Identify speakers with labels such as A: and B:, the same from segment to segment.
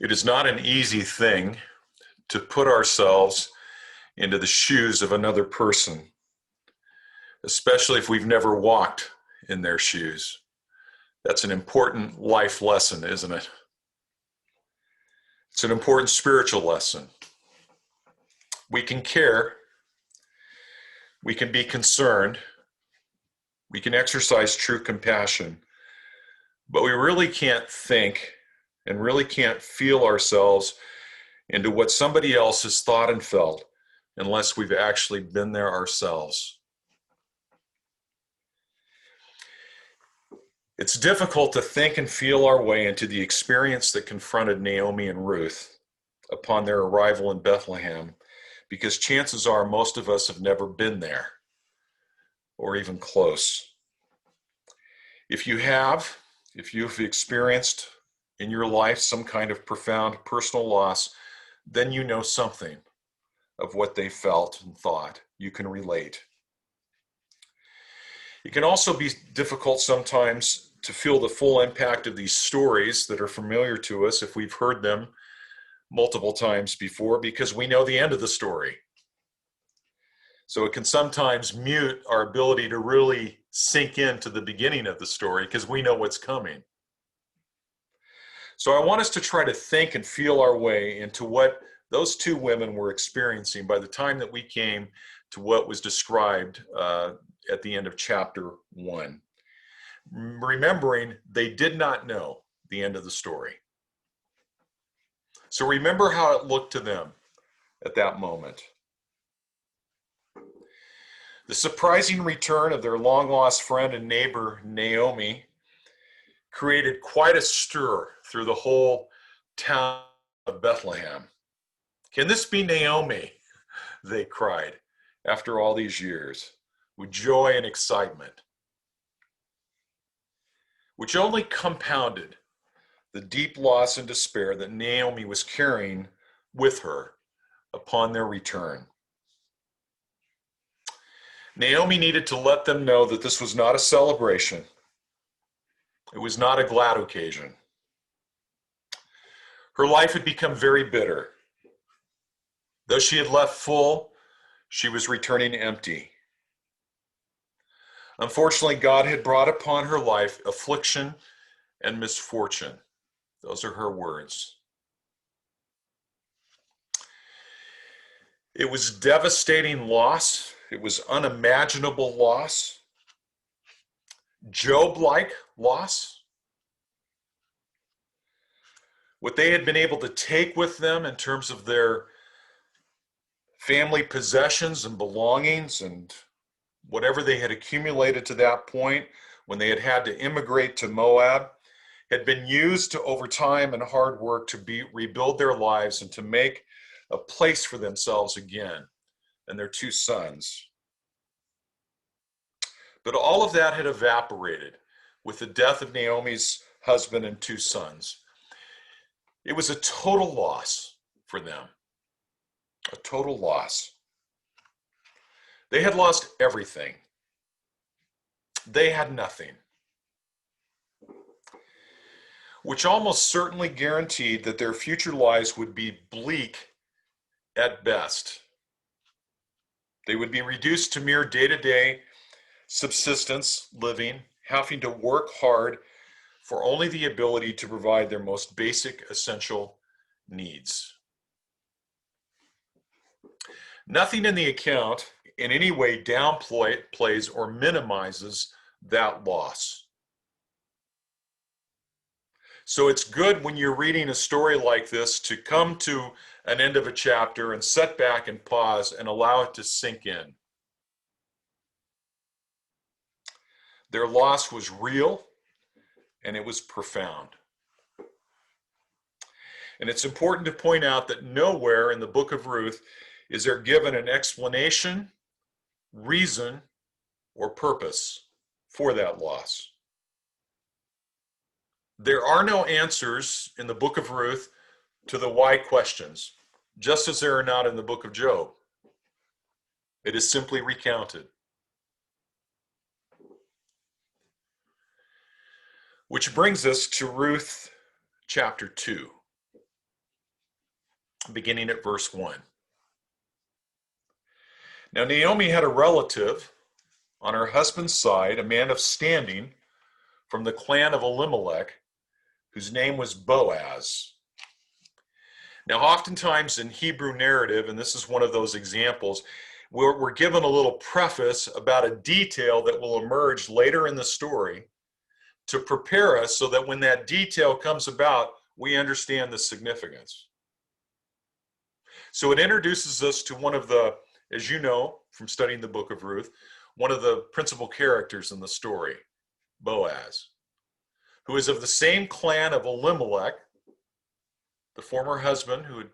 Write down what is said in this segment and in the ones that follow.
A: It is not an easy thing to put ourselves into the shoes of another person, especially if we've never walked in their shoes. That's an important life lesson, isn't it? It's an important spiritual lesson. We can care, we can be concerned, we can exercise true compassion, but we really can't think and really can't feel ourselves into what somebody else has thought and felt unless we've actually been there ourselves. It's difficult to think and feel our way into the experience that confronted Naomi and Ruth upon their arrival in Bethlehem, because chances are most of us have never been there or even close. If you've experienced in your life some kind of profound personal loss, then you know something of what they felt and thought. You can relate. It can also be difficult sometimes to feel the full impact of these stories that are familiar to us if we've heard them multiple times before, because we know the end of the story. So it can sometimes mute our ability to really sink into the beginning of the story because we know what's coming. So I want us to try to think and feel our way into what those two women were experiencing by the time that we came to what was described at the end of chapter 1. Remembering they did not know the end of the story. So remember how it looked to them at that moment. The surprising return of their long-lost friend and neighbor, Naomi, created quite a stir through the whole town of Bethlehem. Can this be Naomi? They cried after all these years, with joy and excitement, which only compounded the deep loss and despair that Naomi was carrying with her upon their return. Naomi needed to let them know that this was not a celebration. It was not a glad occasion. Her life had become very bitter. Though she had left full, she was returning empty. Unfortunately, God had brought upon her life affliction and misfortune. Those are her words. It was devastating loss. It was unimaginable loss. Job-like loss. What they had been able to take with them in terms of their family possessions and belongings and whatever they had accumulated to that point when they had had to immigrate to Moab had been used to, over time and hard work, to rebuild their lives and to make a place for themselves again and their two sons. But all of that had evaporated with the death of Naomi's husband and two sons. It was a total loss for them. A total loss. They had lost everything. They had nothing. Which almost certainly guaranteed that their future lives would be bleak at best. They would be reduced to mere day-to-day subsistence living, having to work hard for only the ability to provide their most basic essential needs. Nothing in the account in any way downplays or minimizes that loss. So it's good when you're reading a story like this to come to an end of a chapter and sit back and pause and allow it to sink in. Their loss was real and it was profound. And it's important to point out that nowhere in the book of Ruth is there given an explanation, reason, or purpose for that loss. There are no answers in the book of Ruth to the why questions, just as there are not in the book of Job. It is simply recounted. Which brings us to Ruth chapter 2. beginning at verse 1. Now Naomi had a relative on her husband's side, a man of standing from the clan of Elimelech, whose name was Boaz. Now, oftentimes in Hebrew narrative, and this is one of those examples, we're given a little preface about a detail that will emerge later in the story to prepare us so that when that detail comes about, we understand the significance. So it introduces us to one of the, as you know from studying the book of Ruth, one of the principal characters in the story, Boaz, who is of the same clan of Elimelech, the former husband who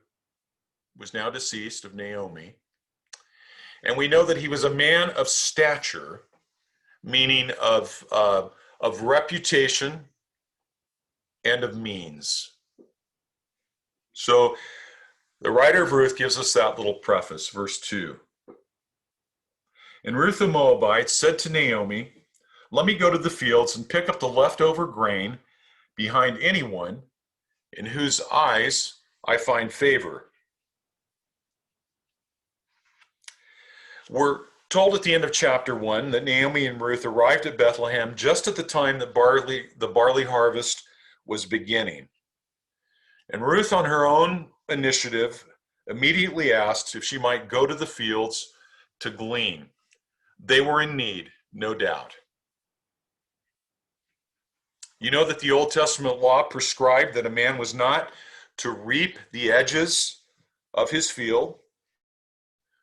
A: was now deceased of Naomi. And we know that he was a man of stature, meaning of reputation and of means. So the writer of Ruth gives us that little preface, verse 2. And Ruth the Moabite said to Naomi, "Let me go to the fields and pick up the leftover grain behind anyone in whose eyes I find favor." We're told at the end of chapter 1 that Naomi and Ruth arrived at Bethlehem just at the time that the barley harvest was beginning. And Ruth, on her own initiative, immediately asked if she might go to the fields to glean. They were in need, no doubt. You know that the Old Testament law prescribed that a man was not to reap the edges of his field,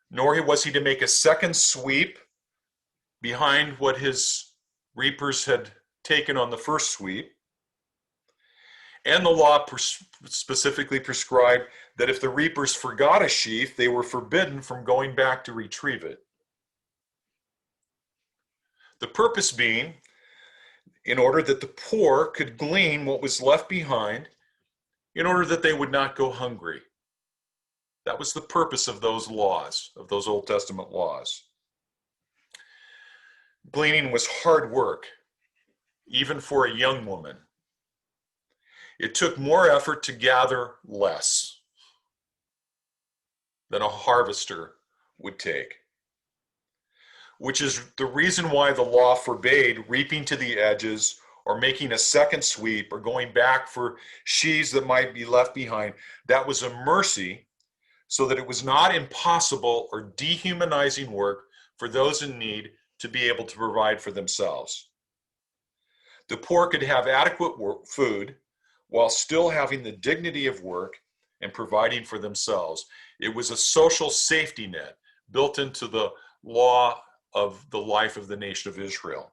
A: nor was he to make a second sweep behind what his reapers had taken on the first sweep. And the law specifically prescribed that if the reapers forgot a sheaf, they were forbidden from going back to retrieve it. The purpose being, in order that the poor could glean what was left behind, in order that they would not go hungry. That was the purpose of those laws, of those Old Testament laws. Gleaning was hard work, even for a young woman. It took more effort to gather less than a harvester would take, which is the reason why the law forbade reaping to the edges or making a second sweep or going back for sheaves that might be left behind. That was a mercy so that it was not impossible or dehumanizing work for those in need to be able to provide for themselves. The poor could have adequate food while still having the dignity of work and providing for themselves. It was a social safety net built into the law of the life of the nation of Israel.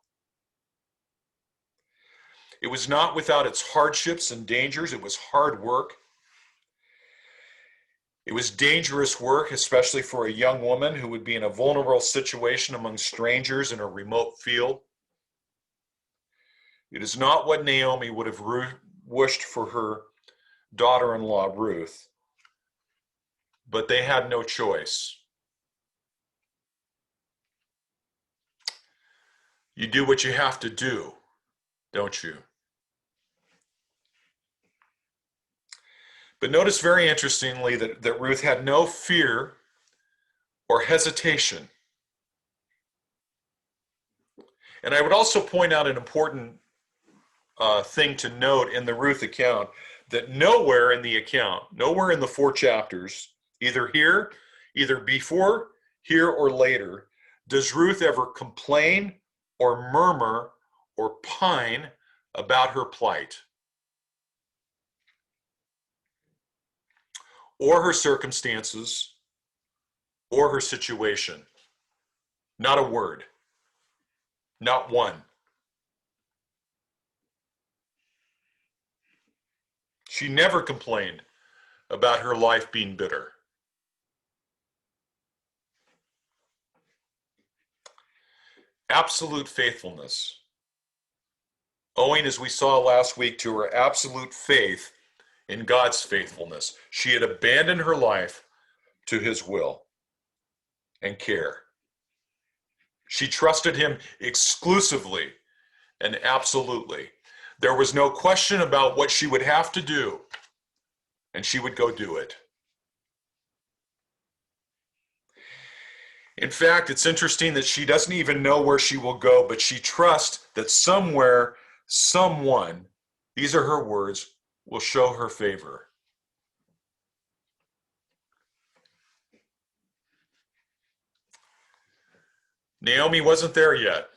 A: It was not without its hardships and dangers. It was hard work. It was dangerous work, especially for a young woman who would be in a vulnerable situation among strangers in a remote field. It is not what Naomi would have wished for her daughter-in-law, Ruth, but they had no choice. You do what you have to do, don't you? But notice very interestingly that Ruth had no fear or hesitation. And I would also point out an important thing to note in the Ruth account, that nowhere in the account, nowhere in the 4 chapters, either before, here, or later, does Ruth ever complain or murmur or pine about her plight or her circumstances or her situation. Not a word. Not one. She never complained about her life being bitter. Absolute faithfulness, owing, as we saw last week, to her absolute faith in God's faithfulness. She had abandoned her life to his will and care. She trusted him exclusively and absolutely. There was no question about what she would have to do, and she would go do it. In fact, it's interesting that she doesn't even know where she will go, but she trusts that somewhere, someone, these are her words, will show her favor. Naomi wasn't there yet.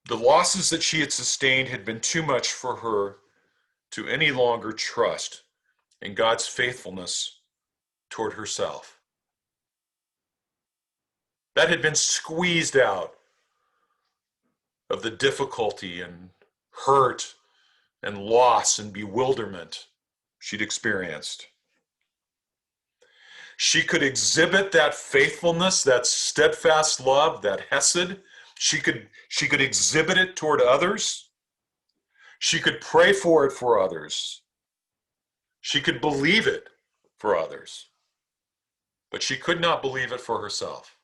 A: The losses that she had sustained had been too much for her to any longer trust in God's faithfulness toward herself. That had been squeezed out of the difficulty and hurt and loss and bewilderment she'd experienced. She could exhibit that faithfulness, that steadfast love, that hesed. She could exhibit it toward others. She could pray for it for others. She could believe it for others. But she could not believe it for herself.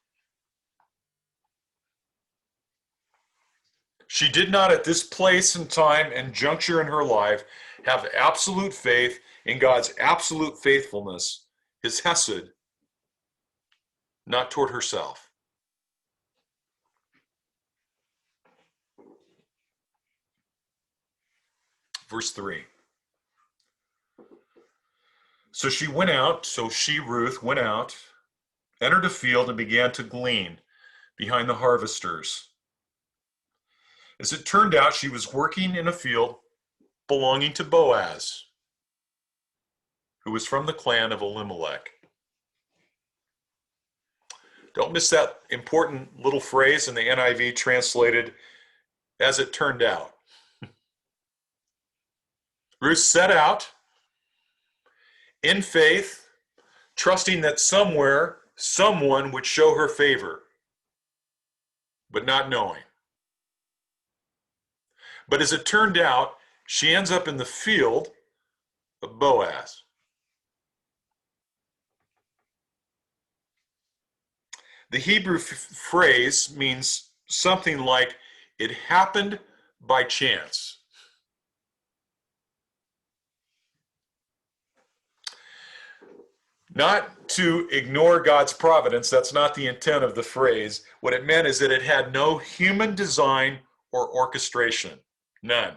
A: She did not at this place and time and juncture in her life have absolute faith in God's absolute faithfulness, his hesed, not toward herself. Verse 3. So she, Ruth, went out, entered a field, and began to glean behind the harvesters. As it turned out, she was working in a field belonging to Boaz, who was from the clan of Elimelech. Don't miss that important little phrase in the NIV translated, as it turned out. Ruth set out in faith, trusting that somewhere, someone would show her favor, but not knowing. But as it turned out, she ends up in the field of Boaz. The Hebrew phrase means something like, it happened by chance. Not to ignore God's providence, that's not the intent of the phrase. What it meant is that it had no human design or orchestration. None.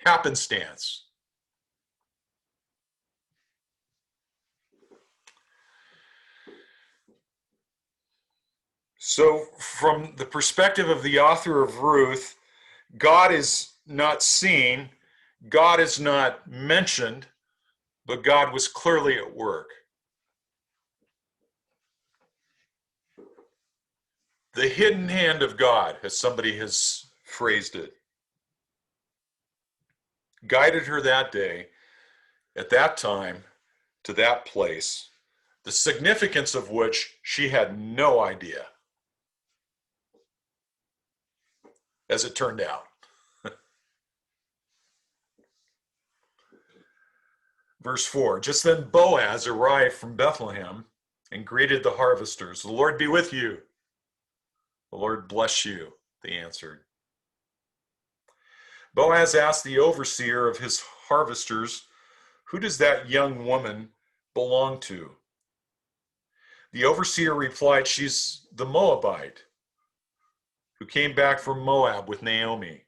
A: Happenstance. So, from the perspective of the author of Ruth, God is not seen, God is not mentioned, but God was clearly at work. The hidden hand of God, as somebody has phrased it, guided her that day, at that time, to that place, the significance of which she had no idea, as it turned out. Verse 4, just then Boaz arrived from Bethlehem and greeted the harvesters. The Lord be with you. The Lord bless you, they answered. Boaz asked the overseer of his harvesters, who does that young woman belong to? The overseer replied, she's the Moabite who came back from Moab with Naomi.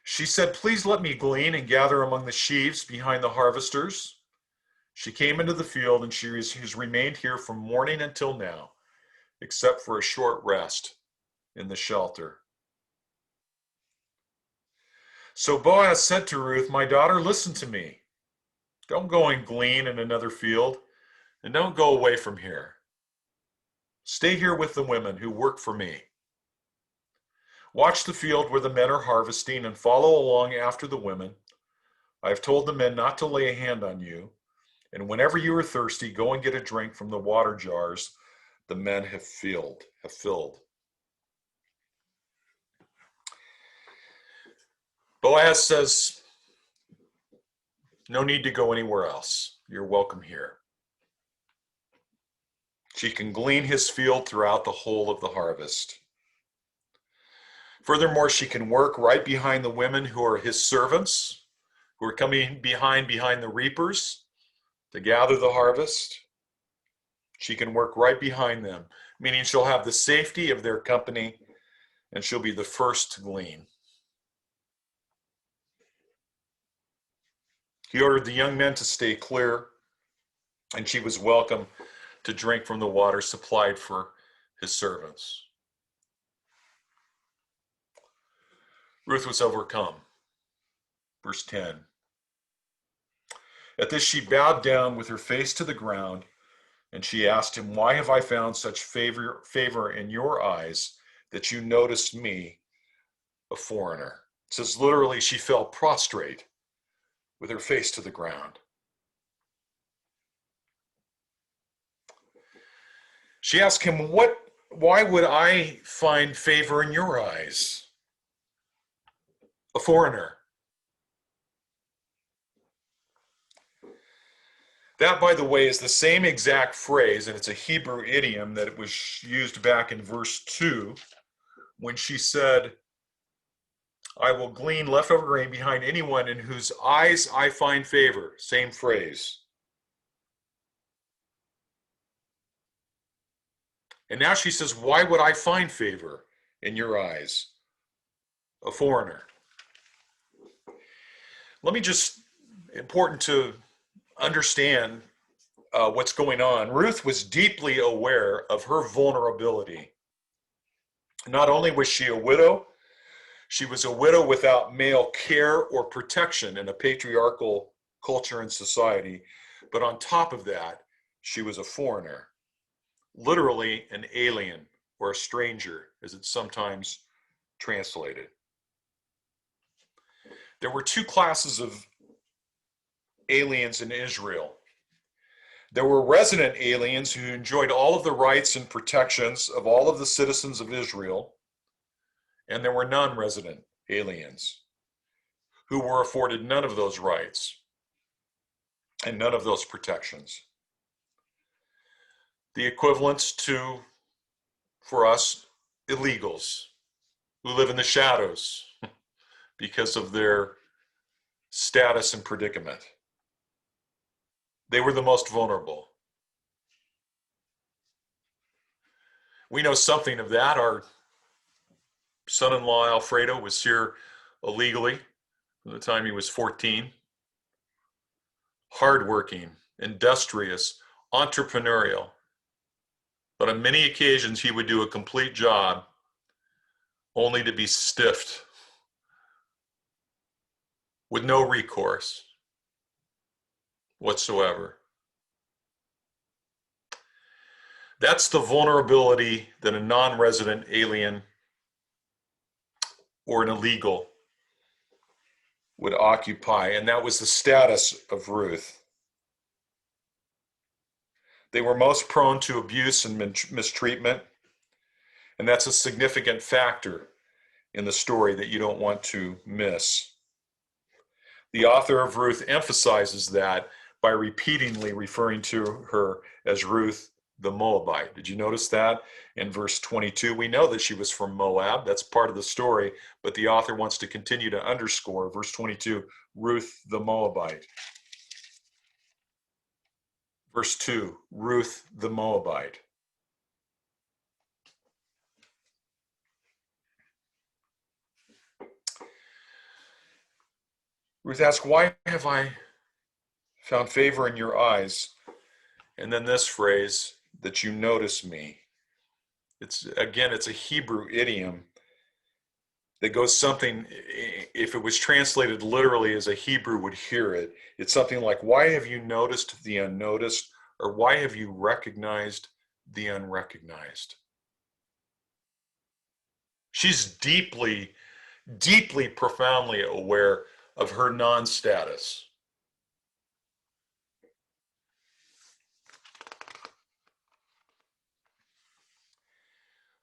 A: She said, please let me glean and gather among the sheaves behind the harvesters. She came into the field and she has remained here from morning until now, except for a short rest in the shelter. So Boaz said to Ruth, my daughter, listen to me. Don't go and glean in another field, and don't go away from here. Stay here with the women who work for me. Watch the field where the men are harvesting and follow along after the women. I have told the men not to lay a hand on you, and whenever you are thirsty, go and get a drink from the water jars the men have filled. Boaz says, no need to go anywhere else. You're welcome here. She can glean his field throughout the whole of the harvest. Furthermore, she can work right behind the women who are his servants, who are coming behind the reapers to gather the harvest. She can work right behind them, meaning she'll have the safety of their company and she'll be the first to glean. He ordered the young men to stay clear, and she was welcome to drink from the water supplied for his servants. Ruth was overcome. Verse 10. At this she bowed down with her face to the ground, and she asked him, "Why have I found such favor in your eyes that you noticed me, a foreigner?" It says literally she fell prostrate with her face to the ground. She asked him, why would I find favor in your eyes? A foreigner. That, by the way, is the same exact phrase, and it's a Hebrew idiom that it was used back in verse 2 when she said, "I will glean leftover grain behind anyone in whose eyes I find favor." Same phrase. And now she says, "Why would I find favor in your eyes? A foreigner." Let me just, important to understand what's going on. Ruth was deeply aware of her vulnerability. Not only was she a widow, she was a widow without male care or protection in a patriarchal culture and society. But on top of that, she was a foreigner, literally an alien or a stranger, as it's sometimes translated. There were two classes of aliens in Israel. There were resident aliens who enjoyed all of the rights and protections of all of the citizens of Israel, and there were non-resident aliens who were afforded none of those rights and none of those protections. The equivalents to, for us, illegals who live in the shadows because of their status and predicament. They were the most vulnerable. We know something of that. Our son-in-law Alfredo was here illegally from the time he was 14. Hardworking, industrious, entrepreneurial. But on many occasions he would do a complete job only to be stiffed with no recourse whatsoever. That's the vulnerability that a non-resident alien or an illegal would occupy, and that was the status of Ruth. They were most prone to abuse and mistreatment, and that's a significant factor in the story that you don't want to miss. The author of Ruth emphasizes that by repeatedly referring to her as Ruth the Moabite. Did you notice that? In verse 22, we know that she was from Moab. That's part of the story, but the author wants to continue to underscore, verse 22, Ruth the Moabite. Verse 2, Ruth the Moabite. Ruth asks, "Why have I found favor in your eyes?" And then this phrase, "that you notice me." It's a Hebrew idiom that goes something, if it was translated literally as a Hebrew would hear it, it's something like, "Why have you noticed the unnoticed?" or "Why have you recognized the unrecognized?" She's deeply, deeply, profoundly aware of her non-status.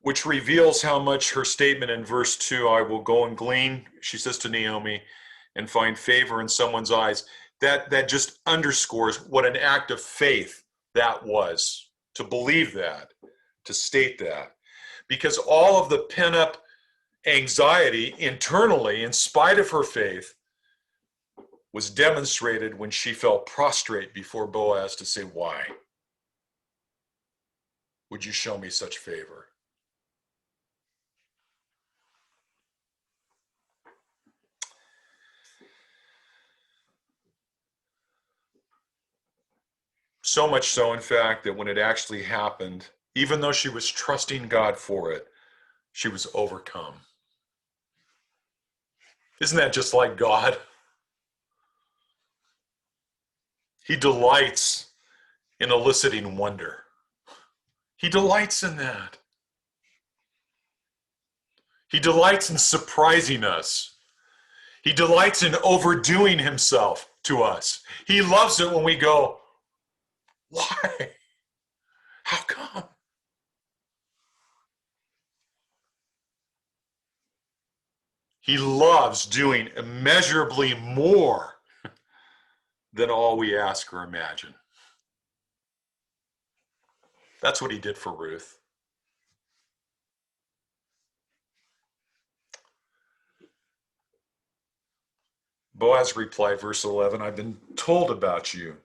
A: Which reveals how much her statement in verse 2, "I will go and glean," she says to Naomi, "and find favor in someone's eyes," that just underscores what an act of faith that was, to believe that, to state that. Because all of the pent-up anxiety internally, in spite of her faith, was demonstrated when she fell prostrate before Boaz to say, "Why would you show me such favor?" So much so, in fact, that when it actually happened, even though she was trusting God for it, she was overcome. Isn't that just like God? He delights in eliciting wonder. He delights in that. He delights in surprising us. He delights in overdoing himself to us. He loves it when we go, "Why? How come?" He loves doing immeasurably more than all we ask or imagine. That's what he did for Ruth. Boaz replied, verse 11, "I've been told about you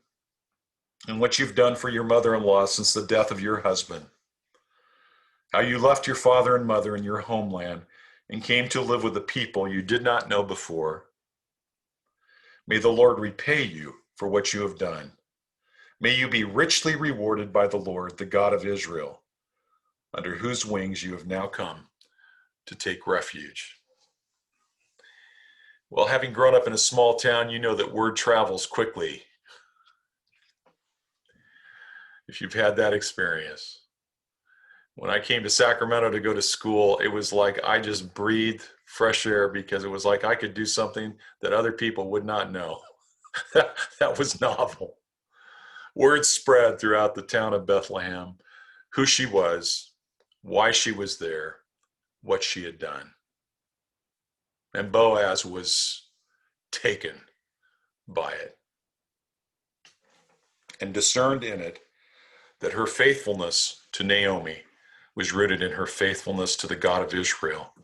A: and what you've done for your mother-in-law since the death of your husband, how you left your father and mother in your homeland and came to live with a people you did not know before. May the Lord repay you for what you have done. May you be richly rewarded by the Lord, the God of Israel, under whose wings you have now come to take refuge." Well, having grown up in a small town, you know that word travels quickly if you've had that experience. When I came to Sacramento to go to school, it was like I just breathed fresh air because it was like I could do something that other people would not know. That was novel. Word spread throughout the town of Bethlehem who she was, why she was there, what she had done. And Boaz was taken by it and discerned in it that her faithfulness to Naomi was rooted in her faithfulness to the God of Israel.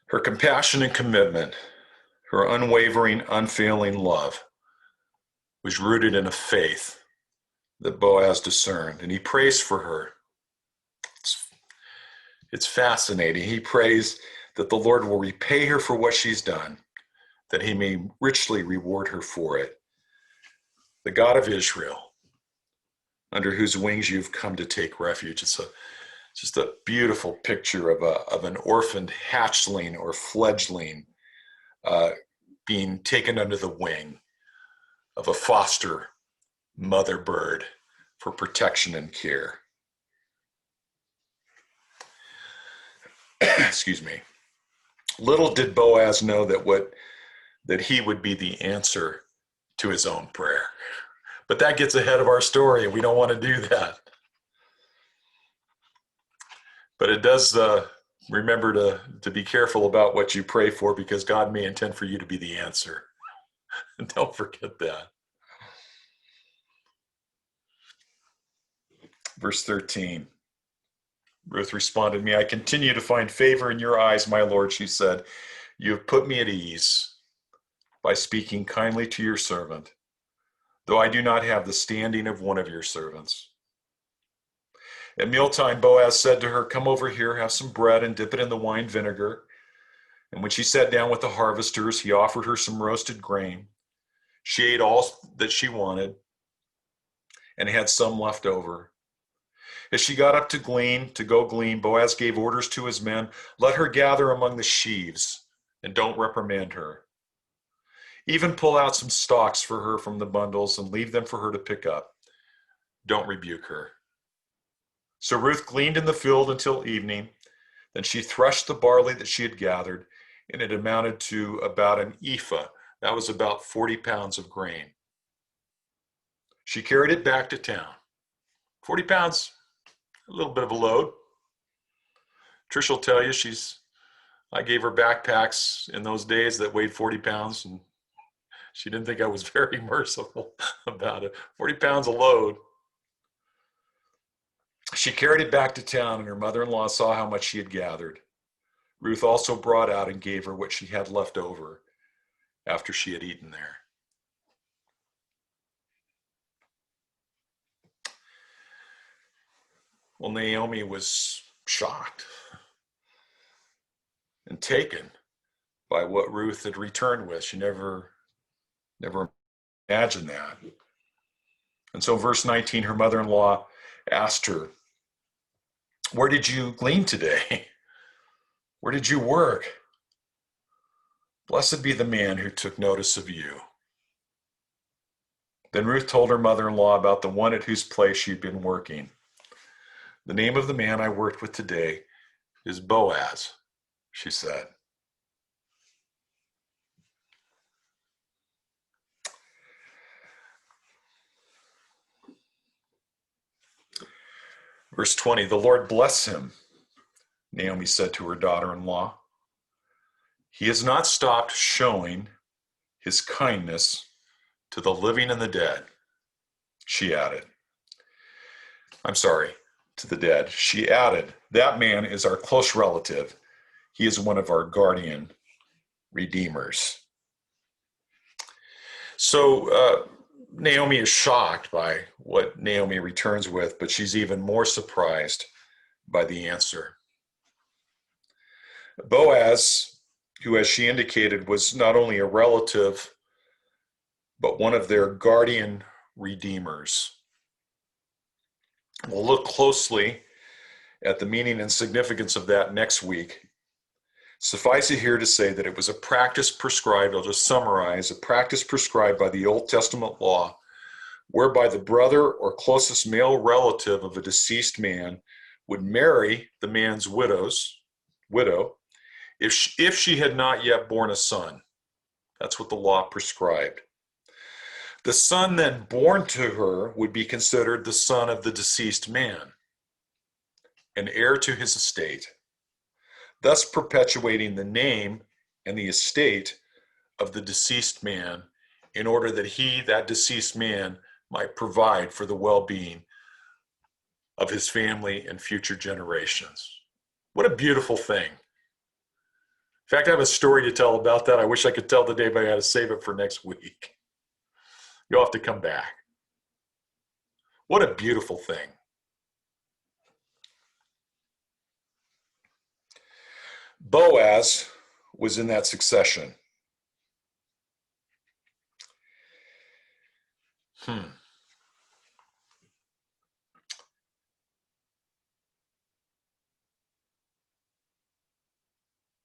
A: Her compassion and commitment, her unwavering, unfailing love was rooted in a faith that Boaz discerned, and he prays for her. It's fascinating. He prays that the Lord will repay her for what she's done, that he may richly reward her for it. The God of Israel, under whose wings you've come to take refuge. It's just a beautiful picture of an orphaned hatchling or fledgling being taken under the wing of a foster mother bird for protection and care. Excuse me. Little did Boaz know that he would be the answer to his own prayer. But that gets ahead of our story, and we don't want to do that. But it does remember to be careful about what you pray for, because God may intend for you to be the answer. And don't forget that. Verse 13. Ruth responded, "May I continue to find favor in your eyes, my Lord," she said. "You have put me at ease by speaking kindly to your servant, though I do not have the standing of one of your servants." At mealtime, Boaz said to her, "Come over here, have some bread and dip it in the wine vinegar." And when she sat down with the harvesters, he offered her some roasted grain. She ate all that she wanted and had some left over. As she got up to go glean, Boaz gave orders to his men, "Let her gather among the sheaves and don't reprimand her. Even pull out some stalks for her from the bundles and leave them for her to pick up. Don't rebuke her." So Ruth gleaned in the field until evening. Then she threshed the barley that she had gathered, and it amounted to about an ephah. That was about 40 pounds of grain. She carried it back to town. 40 pounds, a little bit of a load. Trish will tell you I gave her backpacks in those days that weighed 40 pounds, and she didn't think I was very merciful about it. 40 pounds a load. She carried it back to town, and her mother-in-law saw how much she had gathered. Ruth also brought out and gave her what she had left over after she had eaten there. Well, Naomi was shocked and taken by what Ruth had returned with. She never imagined that. And so, verse 19, her mother-in-law asked her, "Where did you glean today? Where did you work? Blessed be the man who took notice of you." Then Ruth told her mother-in-law about the one at whose place she'd been working. "The name of the man I worked with today is Boaz," she said. Verse 20, "The Lord bless him," Naomi said to her daughter-in-law. "He has not stopped showing his kindness to the living and the dead," she added. To the dead. She added, "That man is our close relative. He is one of our guardian redeemers." So Naomi is shocked by what Naomi returns with, but she's even more surprised by the answer. Boaz, who, as she indicated, was not only a relative, but one of their guardian redeemers. We'll look closely at the meaning and significance of that next week. Suffice it here to say that it was a practice prescribed, I'll just summarize, a practice prescribed by the Old Testament law, whereby the brother or closest male relative of a deceased man would marry the man's widow if she had not yet borne a son. That's what the law prescribed. The son then born to her would be considered the son of the deceased man, an heir to his estate, thus perpetuating the name and the estate of the deceased man in order that that deceased man, might provide for the well-being of his family and future generations. What a beautiful thing. In fact, I have a story to tell about that. I wish I could tell today, but I got to save it for next week. You'll have to come back. What a beautiful thing. Boaz was in that succession.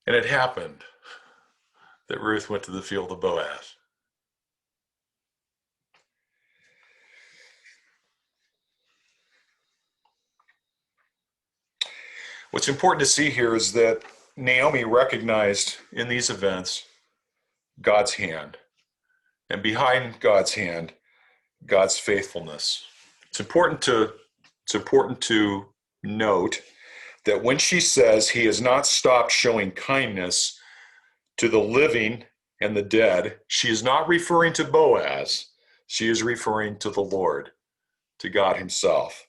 A: And it happened that Ruth went to the field of Boaz. What's important to see here is that Naomi recognized in these events God's hand, and behind God's hand, God's faithfulness. It's important to note that when she says he has not stopped showing kindness to the living and the dead, she is not referring to Boaz. She is referring to the Lord, to God himself.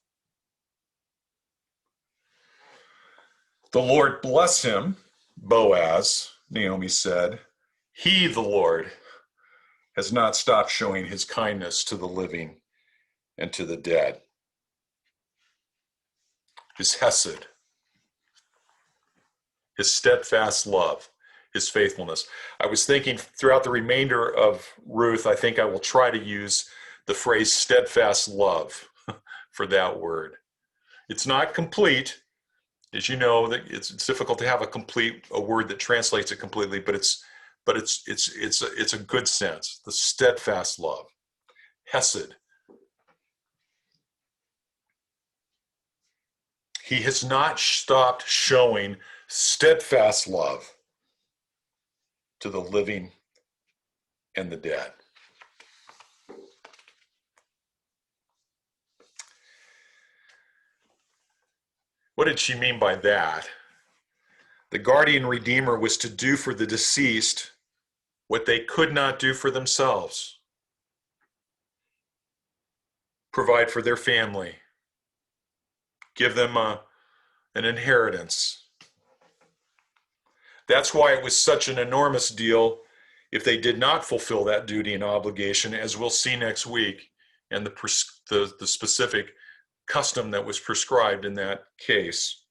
A: "The Lord bless him," Boaz, Naomi said. "He, the Lord, has not stopped showing his kindness to the living and to the dead." His hesed, his steadfast love, his faithfulness. I was thinking throughout the remainder of Ruth, I think I will try to use the phrase steadfast love for that word. It's not complete. As you know, that it's difficult to have a word that translates it completely, but it's a good sense. The steadfast love, hesed. He has not stopped showing steadfast love to the living and the dead. What did she mean by that? The guardian redeemer was to do for the deceased what they could not do for themselves. Provide for their family, give them an inheritance. That's why it was such an enormous deal if they did not fulfill that duty and obligation, as we'll see next week, and the specific custom that was prescribed in that case.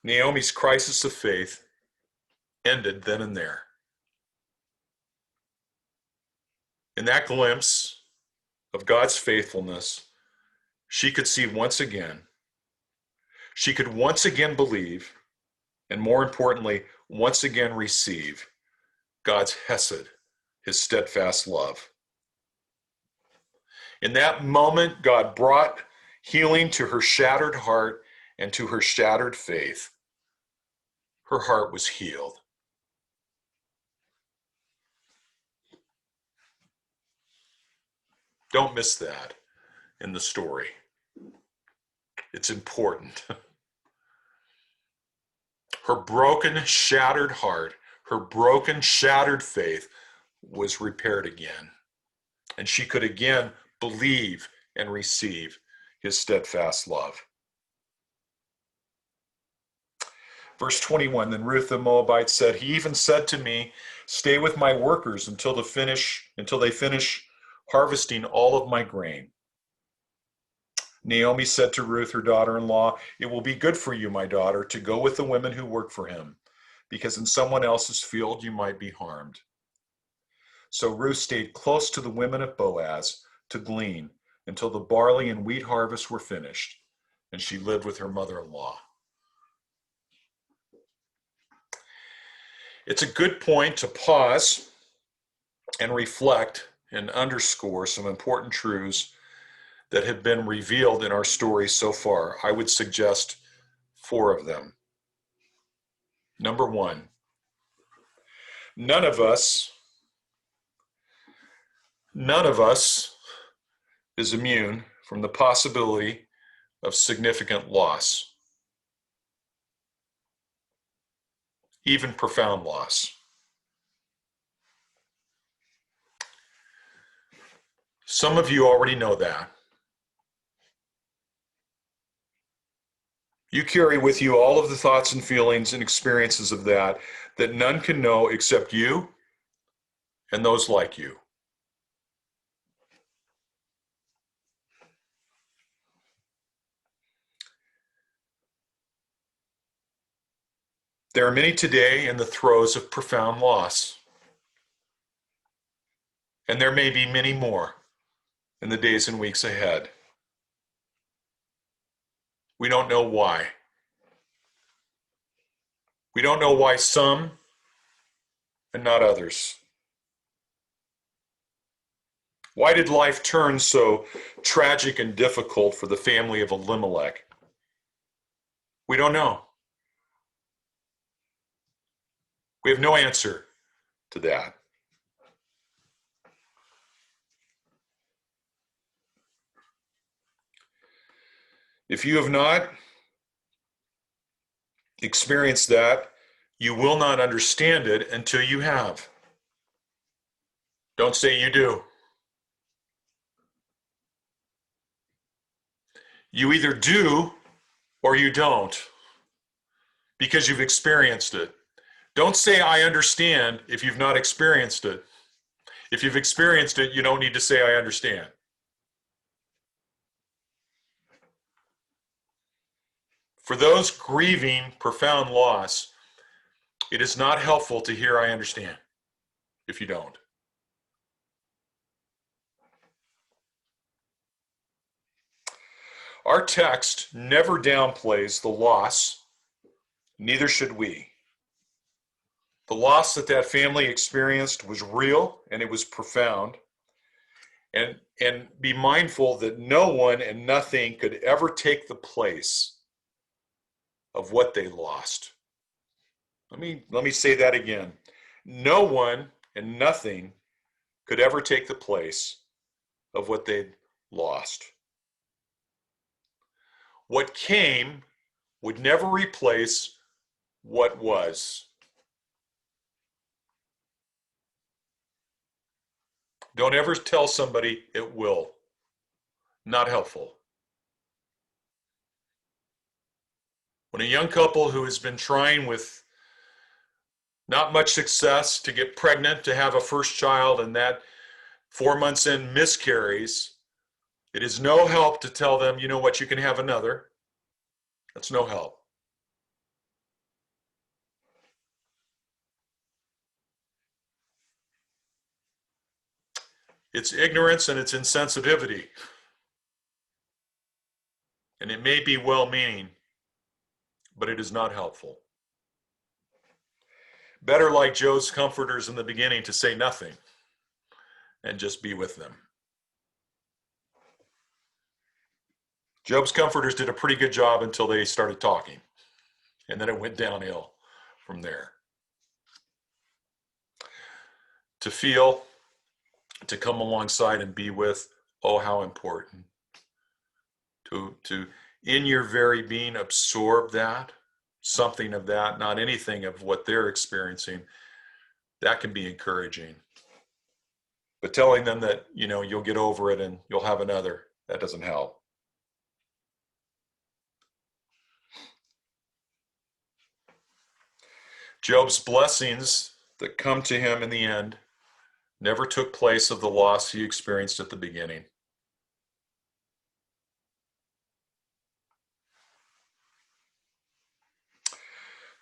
A: Naomi's crisis of faith ended then and there. In that glimpse of God's faithfulness, she could see once again. She could once again believe, and more importantly, once again receive God's hesed, his steadfast love. In that moment, God brought healing to her shattered heart and to her shattered faith. Her heart was healed. Don't miss that in the story. It's important. Her broken, shattered heart, her broken, shattered faith was repaired again. And she could again believe and receive his steadfast love. Verse 21, then Ruth the Moabite said, he even said to me, stay with my workers until they finish harvesting all of my grain. Naomi said to Ruth, her daughter-in-law, it will be good for you, my daughter, to go with the women who work for him, because in someone else's field you might be harmed. So Ruth stayed close to the women of Boaz to glean until the barley and wheat harvests were finished, and she lived with her mother-in-law. It's a good point to pause and reflect and underscore some important truths that have been revealed in our story so far. I would suggest 4 of them. Number 1, none of us is immune from the possibility of significant loss, even profound loss. Some of you already know that. You carry with you all of the thoughts and feelings and experiences of that none can know except you and those like you. There are many today in the throes of profound loss, and there may be many more in the days and weeks ahead. We don't know why. We don't know why some and not others. Why did life turn so tragic and difficult for the family of Elimelech? We don't know. We have no answer to that. If you have not experienced that, you will not understand it until you have. Don't say you do. You either do or you don't, because you've experienced it. Don't say I understand if you've not experienced it. If you've experienced it, you don't need to say I understand. For those grieving profound loss, it is not helpful to hear I understand if you don't. Our text never downplays the loss, neither should we. The loss that family experienced was real and it was profound. And be mindful that no one and nothing could ever take the place of what they lost. Let me say that again. No one and nothing could ever take the place of what they'd lost. What came would never replace what was. Don't ever tell somebody it will. Not helpful. When a young couple who has been trying with not much success to get pregnant, to have a first child, and that 4 months in miscarries, it is no help to tell them, you know what, you can have another. That's no help. It's ignorance and it's insensitivity. And it may be well-meaning, but it is not helpful. Better, like Job's comforters in the beginning, to say nothing and just be with them. Job's comforters did a pretty good job until they started talking, and then it went downhill from there. To feel, to come alongside and be with, oh, how important. To in your very being, absorb that, something of that, not anything of what they're experiencing. That can be encouraging. But telling them that, you'll get over it and you'll have another, that doesn't help. Job's blessings that come to him in the end never took place of the loss he experienced at the beginning.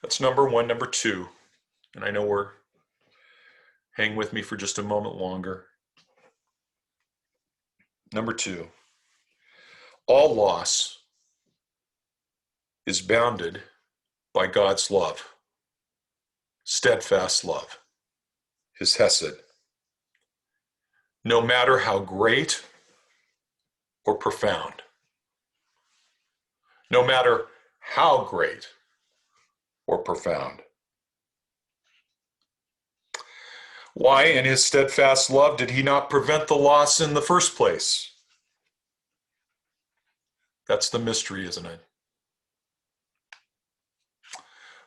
A: That's number one. Number two, and I know hang with me for just a moment longer. Number two, all loss is bounded by God's love, steadfast love, his hesed. No matter how great or profound, no matter how great or profound. Why, in his steadfast love, did he not prevent the loss in the first place? That's the mystery, isn't it?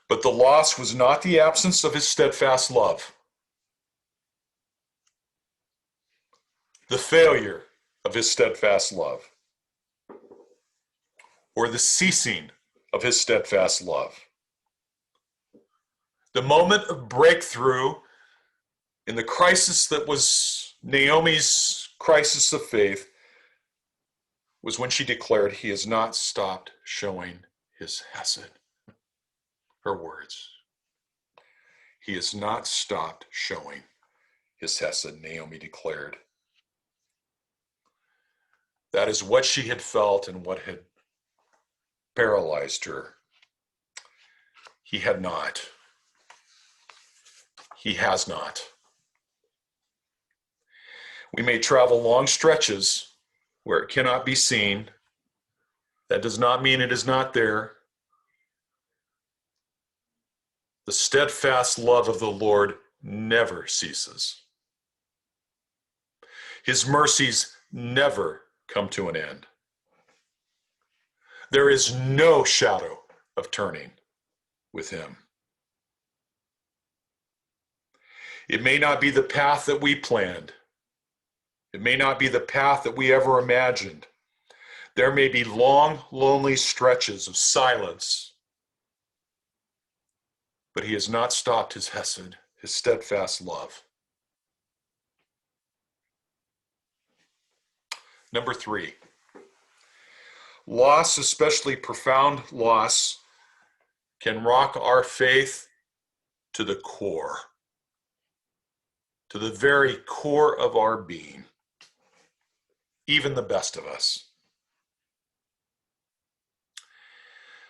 A: But the loss was not the absence of his steadfast love. The failure of his steadfast love, or the ceasing of his steadfast love. The moment of breakthrough in the crisis that was Naomi's crisis of faith was when she declared, he has not stopped showing his hesed. Her words. He has not stopped showing his hesed, Naomi declared. That is what she had felt and what had paralyzed her. He had not. He has not. We may travel long stretches where it cannot be seen. That does not mean it is not there. The steadfast love of the Lord never ceases. His mercies never come to an end. There is no shadow of turning with him. It may not be the path that we planned. It may not be the path that we ever imagined. There may be long, lonely stretches of silence, but he has not stopped his hesed, his steadfast love. Number three, loss, especially profound loss, can rock our faith to the core, to the very core of our being, even the best of us.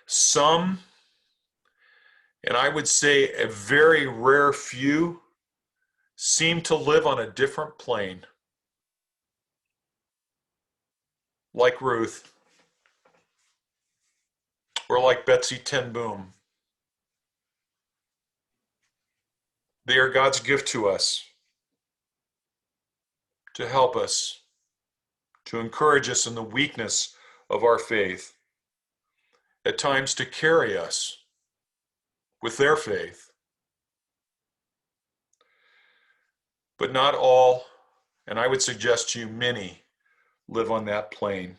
A: Some, and I would say a very rare few, seem to live on a different plane. Like Ruth, or like Betsy Ten Boom. They are God's gift to us, to help us, to encourage us in the weakness of our faith, at times to carry us with their faith. But not all, And I would suggest to you many live on that plane.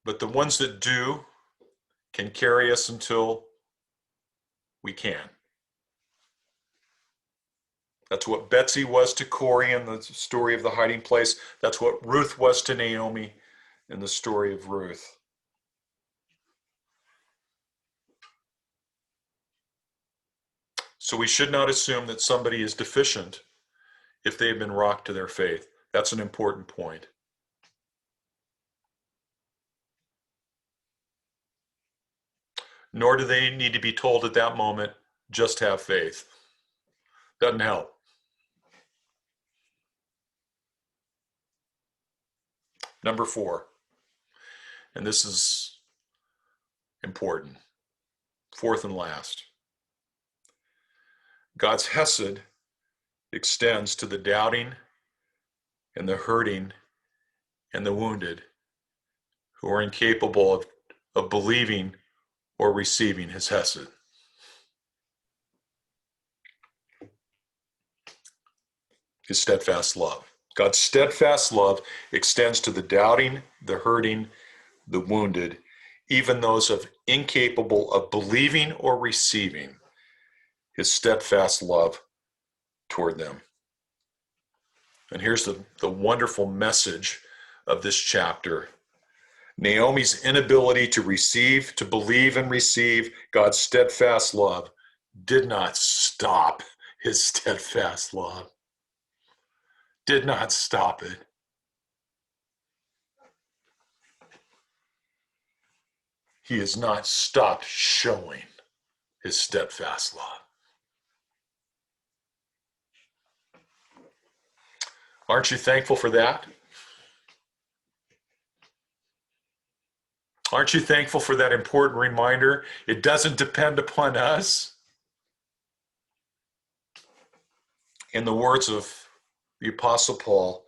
A: But the ones that do can carry us until we can. That's what Betsy was to Corey in the story of the hiding place. That's what Ruth was to Naomi in the story of Ruth. So we should not assume that somebody is deficient if they have been rocked to their faith. That's an important point. Nor do they need to be told at that moment, just have faith. Doesn't help. Number 4, and this is important, fourth and last. God's hesed extends to the doubting and the hurting and the wounded who are incapable of believing or receiving his hesed. His steadfast love. God's steadfast love extends to the doubting, the hurting, the wounded, even those incapable of believing or receiving his steadfast love toward them. And here's the wonderful message of this chapter. Naomi's inability to receive, to believe and receive God's steadfast love did not stop his steadfast love. Did not stop it. He has not stopped showing his steadfast love. Aren't you thankful for that? Aren't you thankful for that important reminder? It doesn't depend upon us. In the words of the Apostle Paul,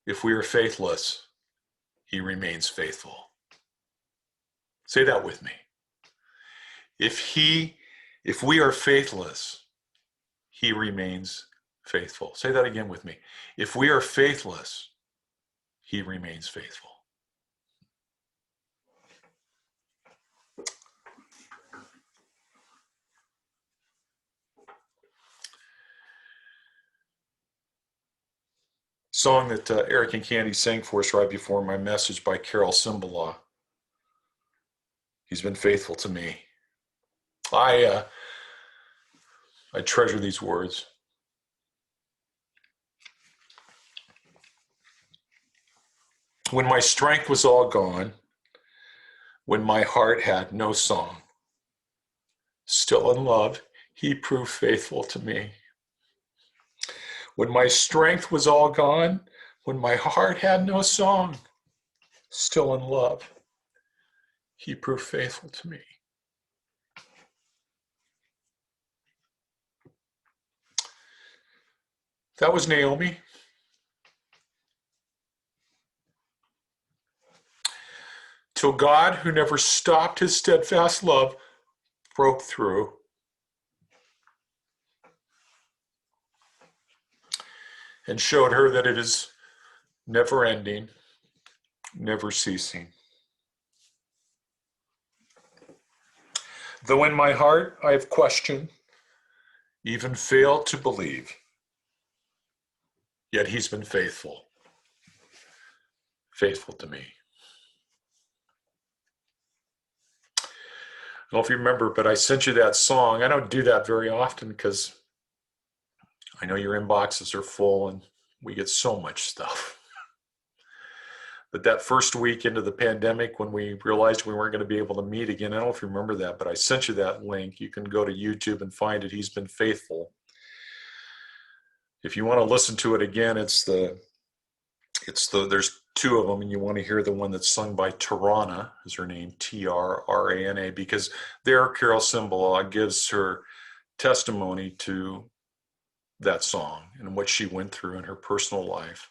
A: if we are faithless, he remains faithful. Say that with me. If we are faithless, he remains faithful. Say that again with me. If we are faithless, he remains faithful. Song that Eric and Candy sang for us right before my message by Carol Cimbalaw. He's been faithful to me. I treasure these words. When my strength was all gone, when my heart had no song, still in love, he proved faithful to me. When my strength was all gone, when my heart had no song, still in love, he proved faithful to me. That was Naomi. Till God, who never stopped his steadfast love, broke through. And showed her that it is never ending, never ceasing. Though in my heart I have questioned, even failed to believe, yet he's been faithful, faithful to me. I don't know if you remember, but I sent you that song. I don't do that very often because I know your inboxes are full and we get so much stuff. But that first week into the pandemic when we realized we weren't going to be able to meet again, I don't know if you remember that, but I sent you that link. You can go to YouTube and find it. He's been faithful. If you want to listen to it again, there's two of them, and you want to hear the one that's sung by Tarana, is her name, Trrana, because there Carol Cimbalaw gives her testimony to that song and what she went through in her personal life,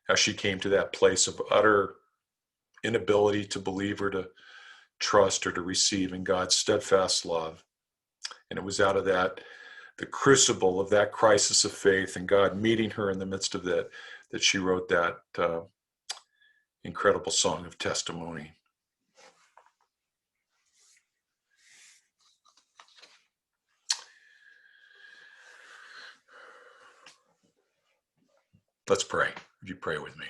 A: how she came to that place of utter inability to believe or to trust or to receive in God's steadfast love, And it was out of that, the crucible of that crisis of faith and God meeting her in the midst of that, that she wrote that incredible song of testimony. Let's pray. Would you pray with me?